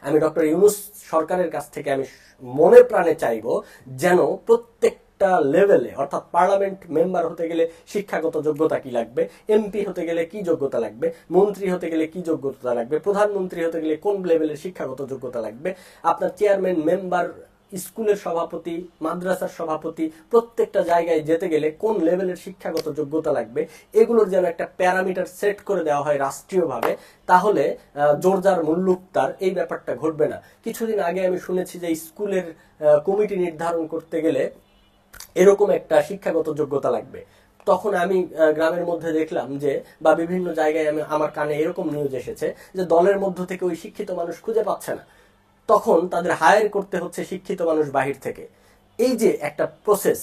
আমি ডক্টর ইউনূস সরকারের কাছ থেকে আমি মনে প্রাণে চাইবো যেন প্রত্যেকটা লেভেলে, অর্থাৎ পার্লামেন্ট মেম্বার হতে গেলে শিক্ষাগত যোগ্যতা কি লাগবে, এমপি হতে গেলে কি যোগ্যতা লাগবে, মন্ত্রী হতে গেলে কি যোগ্যতা লাগবে, প্রধানমন্ত্রী হতে গেলে কোন লেভেলের শিক্ষাগত যোগ্যতা লাগবে, আপনার চেয়ারম্যান, মেম্বার, স্কুলের সভাপতি, মাদ্রাসার সভাপতি, প্রত্যেকটা জায়গায় যেতে গেলে কোন লেভেলের শিক্ষাগত যোগ্যতা লাগবে, এগুলোর যেন একটা প্যারামিটার সেট করে দেওয়া হয় রাষ্ট্রীয়ভাবে। তাহলে জোরজার মুল্লুকতার এই ব্যাপারটা ঘটবে না। কিছুদিন আগে আমি শুনেছি যে স্কুলের কমিটি নির্ধারণ করতে গেলে এরকম একটা শিক্ষাগত যোগ্যতা লাগবে। তখন আমি গ্রামের মধ্যে দেখলাম যে, বা বিভিন্ন জায়গায় আমি আমার কানে এরকম নিউজ এসেছে যে দলের মধ্য থেকে ওই শিক্ষিত মানুষ খুঁজে পাচ্ছে না, তখন তাদের হায়ার করতে হচ্ছে শিক্ষিত মানুষ বাহির থেকে। এই যে একটা প্রসেস,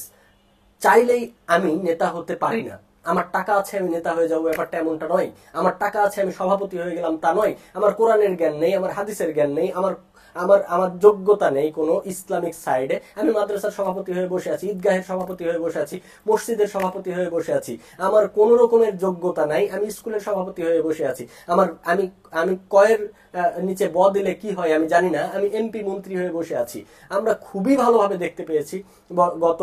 চাইলেই আমি নেতা হতে পারি না, আমার টাকা আছে আমি নেতা হয়ে যাবো, ব্যাপারটা এমনটা নয়। আমার টাকা আছে আমি সভাপতি হয়ে গেলাম, তা নয়। আমার কোরআনের জ্ঞান নেই, আমার হাদিসের জ্ঞান নেই, আমার আমার আমার যোগ্যতা নেই কোনো ইসলামিক সাইডে, আমি মাদ্রাসার সভাপতি হয়ে বসে আছি, ঈদগাহের সভাপতি হয়ে বসে আছি, মসজিদের সভাপতি হয়ে বসে আছি, আমার কোন রকমের যোগ্যতা নাই, আমি স্কুলের সভাপতি হয়ে বসে আছি, আমি আমি কয়ের নিচে ব দিলে কি হয় আমি জানি না, আমি এমপি মন্ত্রী হয়ে বসে আছি। আমরা খুবই ভালোভাবে দেখতে পেয়েছি গত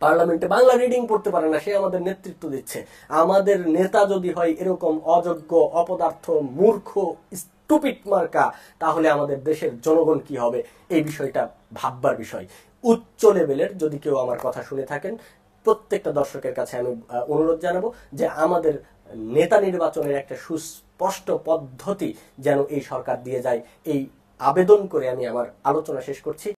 পার্লামেন্টে বাংলা রিডিং পড়তে পারে না, সে আমাদের নেতৃত্ব দিচ্ছে। আমাদের নেতা যদি হয় এরকম অযোগ্য, অপদার্থ, মূর্খ, স্টুপিড মার্কা, তাহলে আমাদের দেশের জনগণ কি হবে, এই বিষয়টা ভাববার বিষয়। উচ্চ লেভেলের যদি কেউ আমার কথা শুনে থাকেন, প্রত্যেকটা দর্শকের কাছে আমি অনুরোধ জানাবো যে আমাদের নেতা নির্বাচনের একটা সুস্পষ্ট পদ্ধতি যেন এই সরকার দিয়ে যায়, এই আবেদন করে আমি আমার আলোচনা শেষ করছি।